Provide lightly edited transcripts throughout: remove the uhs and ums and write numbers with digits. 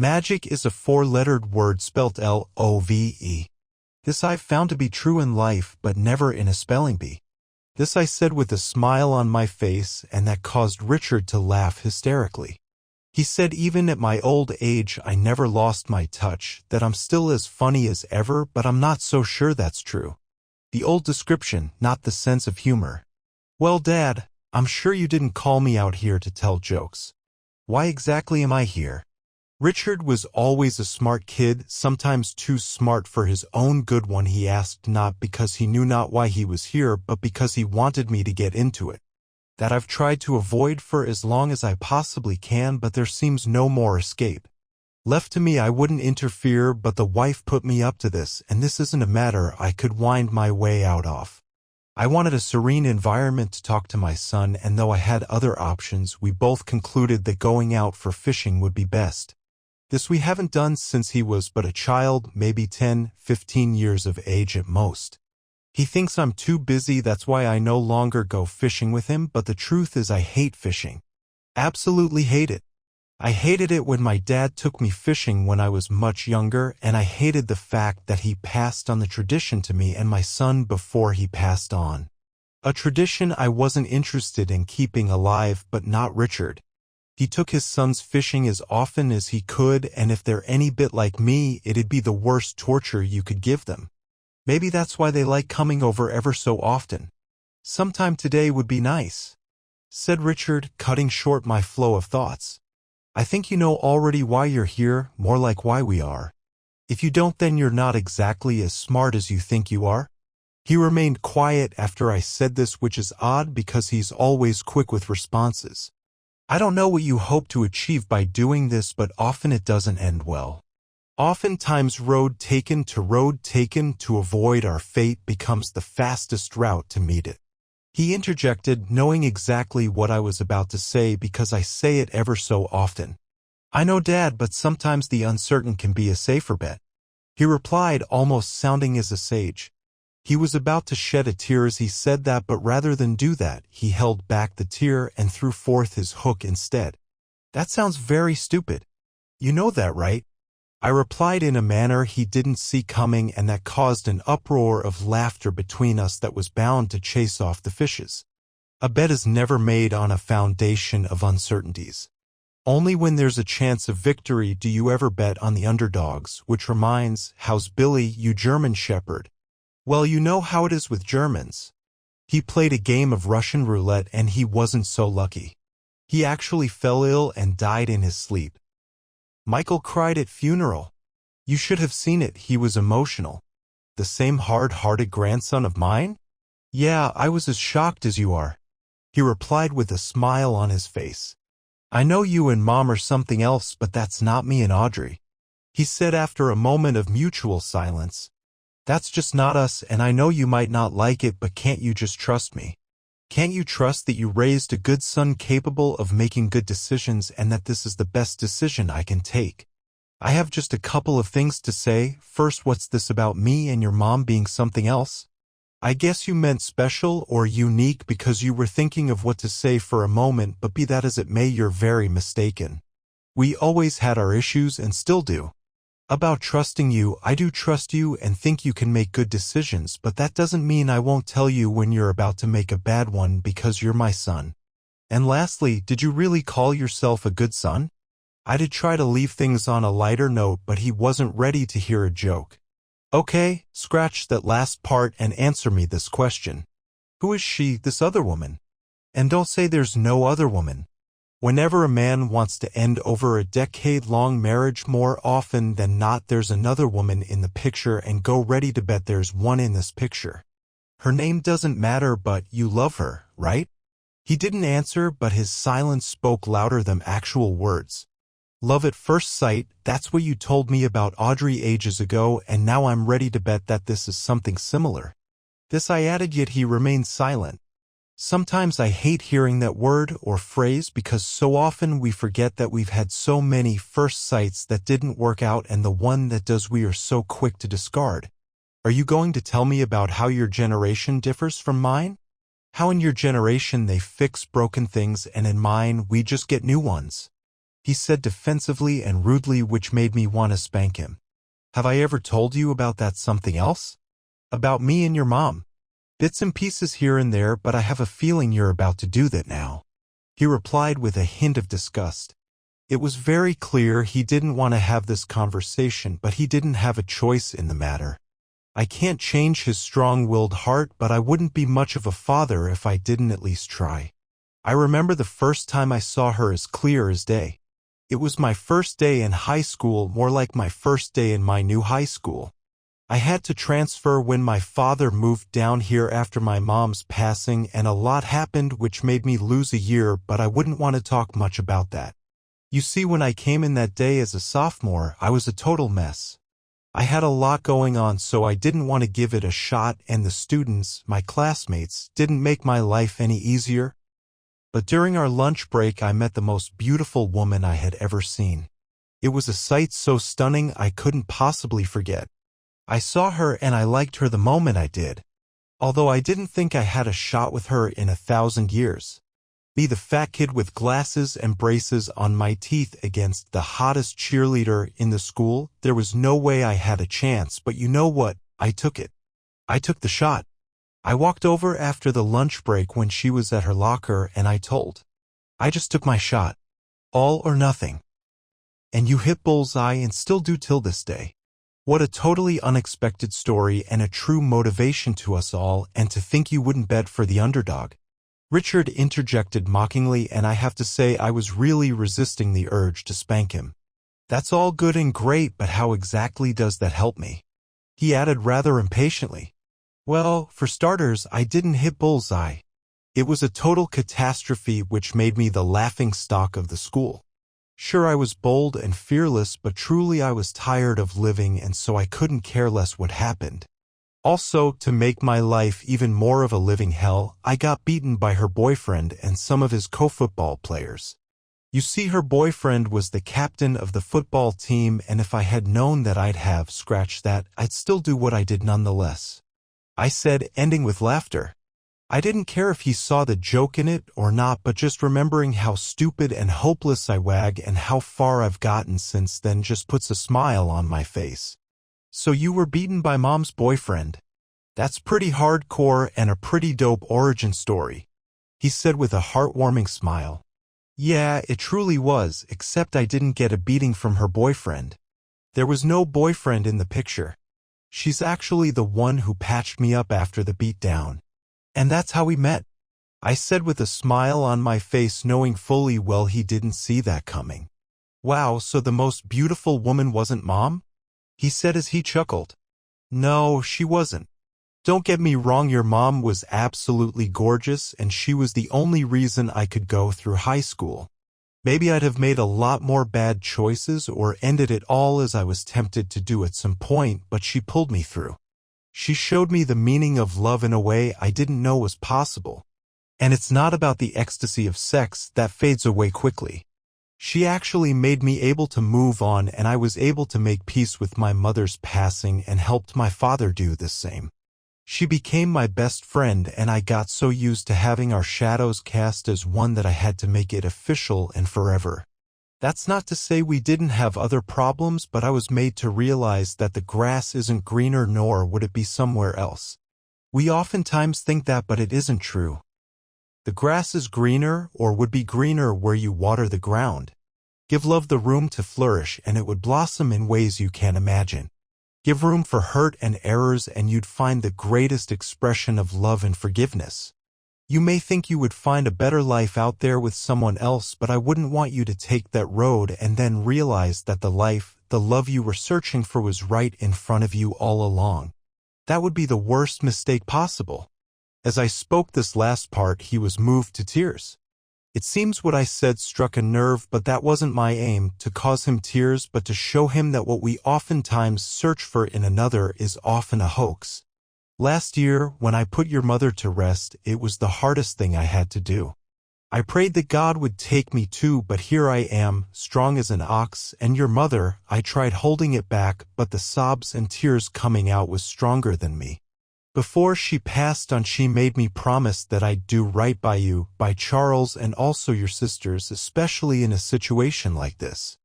Magic is a four-lettered word spelt L-O-V-E. This I've found to be true in life, but never in a spelling bee. This I said with a smile on my face, and that caused Richard to laugh hysterically. He said even at my old age I never lost my touch, that I'm still as funny as ever, but I'm not so sure that's true. The old description, not the sense of humor. Well, Dad, I'm sure you didn't call me out here to tell jokes. Why exactly am I here? Richard was always a smart kid, sometimes too smart for his own good one. He asked not because he knew not why he was here, but because he wanted me to get into it. That I've tried to avoid for as long as I possibly can, but there seems no more escape. Left to me I wouldn't interfere, but the wife put me up to this, and this isn't a matter I could wind my way out of. I wanted a serene environment to talk to my son, and though I had other options, we both concluded that going out for fishing would be best. This we haven't done since he was but a child, maybe 10, 15 years of age at most. He thinks I'm too busy, that's why I no longer go fishing with him, but the truth is I hate fishing. Absolutely hate it. I hated it when my dad took me fishing when I was much younger, and I hated the fact that he passed on the tradition to me and my son before he passed on. A tradition I wasn't interested in keeping alive, but not Richard. He took his sons fishing as often as he could, and if they're any bit like me, it'd be the worst torture you could give them. Maybe that's why they like coming over ever so often. Sometime today would be nice, said Richard, cutting short my flow of thoughts. I think you know already why you're here, more like why we are. If you don't, then you're not exactly as smart as you think you are. He remained quiet after I said this, which is odd because he's always quick with responses. I don't know what you hope to achieve by doing this, but often it doesn't end well. Oftentimes road taken to avoid our fate becomes the fastest route to meet it. He interjected, knowing exactly what I was about to say because I say it ever so often. I know, Dad, but sometimes the uncertain can be a safer bet. He replied, almost sounding as a sage. He was about to shed a tear as he said that, but rather than do that, he held back the tear and threw forth his hook instead. That sounds very stupid. You know that, right? I replied in a manner he didn't see coming, and that caused an uproar of laughter between us that was bound to chase off the fishes. A bet is never made on a foundation of uncertainties. Only when there's a chance of victory do you ever bet on the underdogs, which reminds, how's Billy, you German shepherd? Well, you know how it is with Germans. He played a game of Russian roulette and he wasn't so lucky. He actually fell ill and died in his sleep. Michael cried at funeral. You should have seen it, he was emotional. The same hard-hearted grandson of mine? Yeah, I was as shocked as you are. He replied with a smile on his face. I know you and Mom are something else, but that's not me and Audrey. He said after a moment of mutual silence. That's just not us, and I know you might not like it, but can't you just trust me? Can't you trust that you raised a good son capable of making good decisions and that this is the best decision I can take? I have just a couple of things to say. First, what's this about me and your mom being something else? I guess you meant special or unique because you were thinking of what to say for a moment, but be that as it may, you're very mistaken. We always had our issues and still do. About trusting you, I do trust you and think you can make good decisions, but that doesn't mean I won't tell you when you're about to make a bad one because you're my son. And lastly, did you really call yourself a good son? I did try to leave things on a lighter note, but he wasn't ready to hear a joke. Okay, scratch that last part and answer me this question. Who is she, this other woman? And don't say there's no other woman. Whenever a man wants to end over a decade-long marriage, more often than not there's another woman in the picture, and go ready to bet there's one in this picture. Her name doesn't matter, but you love her, right? He didn't answer, but his silence spoke louder than actual words. Love at first sight, that's what you told me about Audrey ages ago, and now I'm ready to bet that this is something similar. This I added, yet he remained silent. Sometimes I hate hearing that word or phrase because so often we forget that we've had so many first sights that didn't work out, and the one that does we are so quick to discard. Are you going to tell me about how your generation differs from mine? How in your generation they fix broken things and in mine we just get new ones? he said defensively and rudely, which made me want to spank him. Have I ever told you about that something else? About me and your mom? Bits and pieces here and there, but I have a feeling you're about to do that now. He replied with a hint of disgust. It was very clear he didn't want to have this conversation, but he didn't have a choice in the matter. I can't change his strong-willed heart, but I wouldn't be much of a father if I didn't at least try. I remember the first time I saw her as clear as day. It was my first day in high school, more like my first day in my new high school. I had to transfer when my father moved down here after my mom's passing, and a lot happened which made me lose a year, but I wouldn't want to talk much about that. You see, when I came in that day as a sophomore, I was a total mess. I had a lot going on, so I didn't want to give it a shot, and the students, my classmates, didn't make my life any easier. But during our lunch break, I met the most beautiful woman I had ever seen. It was a sight so stunning I couldn't possibly forget. I saw her and I liked her the moment I did, although I didn't think I had a shot with her in 1,000 years. Be the fat kid with glasses and braces on my teeth against the hottest cheerleader in the school, there was no way I had a chance, but you know what? I took it. I took the shot. I walked over after the lunch break when she was at her locker and I told. I just took my shot. All or nothing. And you hit bullseye and still do till this day. What a totally unexpected story and a true motivation to us all, and to think you wouldn't bet for the underdog. Richard interjected mockingly, and I have to say I was really resisting the urge to spank him. That's all good and great, but how exactly does that help me? He added rather impatiently. Well, for starters, I didn't hit bullseye. It was a total catastrophe which made me the laughingstock of the school. Sure, I was bold and fearless, but truly I was tired of living, and so I couldn't care less what happened. Also, to make my life even more of a living hell, I got beaten by her boyfriend and some of his co-football players. You see, her boyfriend was the captain of the football team, and if I had known that I'd have scratched that, I'd still do what I did nonetheless. I said, ending with laughter. I didn't care if he saw the joke in it or not, but just remembering how stupid and hopeless I was and how far I've gotten since then just puts a smile on my face. So you were beaten by mom's boyfriend. That's pretty hardcore and a pretty dope origin story, he said with a heartwarming smile. Yeah, it truly was, except I didn't get a beating from her boyfriend. There was no boyfriend in the picture. She's actually the one who patched me up after the beatdown. And that's how we met, I said with a smile on my face, knowing fully well he didn't see that coming. Wow, so the most beautiful woman wasn't Mom? He said as he chuckled. No, she wasn't. Don't get me wrong, your mom was absolutely gorgeous, and she was the only reason I could go through high school. Maybe I'd have made a lot more bad choices or ended it all, as I was tempted to do at some point, but she pulled me through. She showed me the meaning of love in a way I didn't know was possible. And it's not about the ecstasy of sex that fades away quickly. She actually made me able to move on, and I was able to make peace with my mother's passing and helped my father do the same. She became my best friend, and I got so used to having our shadows cast as one that I had to make it official and forever. That's not to say we didn't have other problems, but I was made to realize that the grass isn't greener, nor would it be somewhere else. We oftentimes think that, but it isn't true. The grass is greener, or would be greener, where you water the ground. Give love the room to flourish, and it would blossom in ways you can't imagine. Give room for hurt and errors, and you'd find the greatest expression of love and forgiveness. You may think you would find a better life out there with someone else, but I wouldn't want you to take that road and then realize that the life, the love you were searching for was right in front of you all along. That would be the worst mistake possible. As I spoke this last part, he was moved to tears. It seems what I said struck a nerve, but that wasn't my aim, to cause him tears, but to show him that what we oftentimes search for in another is often a hoax. Last year, when I put your mother to rest, it was the hardest thing I had to do. I prayed that God would take me too, but here I am, strong as an ox, and your mother, I tried holding it back, but the sobs and tears coming out was stronger than me. Before she passed on, she made me promise that I'd do right by you, by Charles and also your sisters, especially in a situation like this.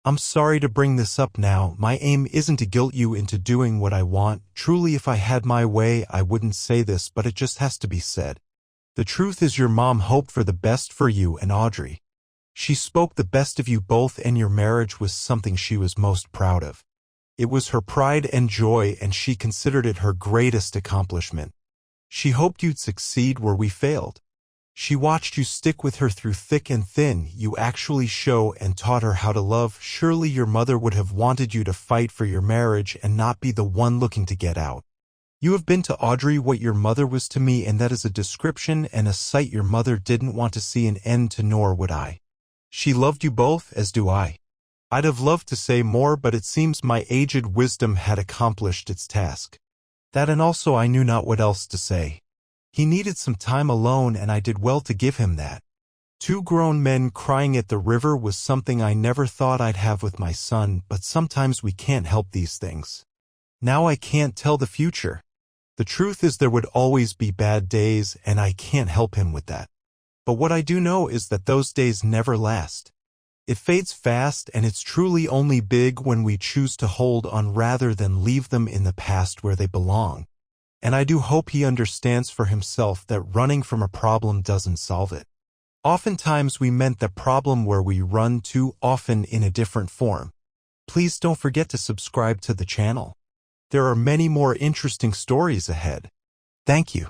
I'm sorry to bring this up now. My aim isn't to guilt you into doing what I want. Truly, if I had my way, I wouldn't say this, but it just has to be said. The truth is, your mom hoped for the best for you and Audrey. She spoke the best of you both, and your marriage was something she was most proud of. It was her pride and joy, and she considered it her greatest accomplishment. She hoped you'd succeed where we failed. She watched you stick with her through thick and thin. You actually show and taught her how to love. Surely your mother would have wanted you to fight for your marriage and not be the one looking to get out. You have been to Audrey what your mother was to me, and that is a description and a sight your mother didn't want to see an end to, nor would I. She loved you both, as do I. I'd have loved to say more, but it seems my aged wisdom had accomplished its task. That, and also I knew not what else to say. He needed some time alone, and I did well to give him that. 2 grown men crying at the river was something I never thought I'd have with my son, but sometimes we can't help these things. Now I can't tell the future. The truth is, there would always be bad days, and I can't help him with that. But what I do know is that those days never last. It fades fast, and it's truly only big when we choose to hold on rather than leave them in the past where they belong. And I do hope he understands for himself that running from a problem doesn't solve it. Oftentimes we meant the problem where we run to, often in a different form. Please don't forget to subscribe to the channel. There are many more interesting stories ahead. Thank you.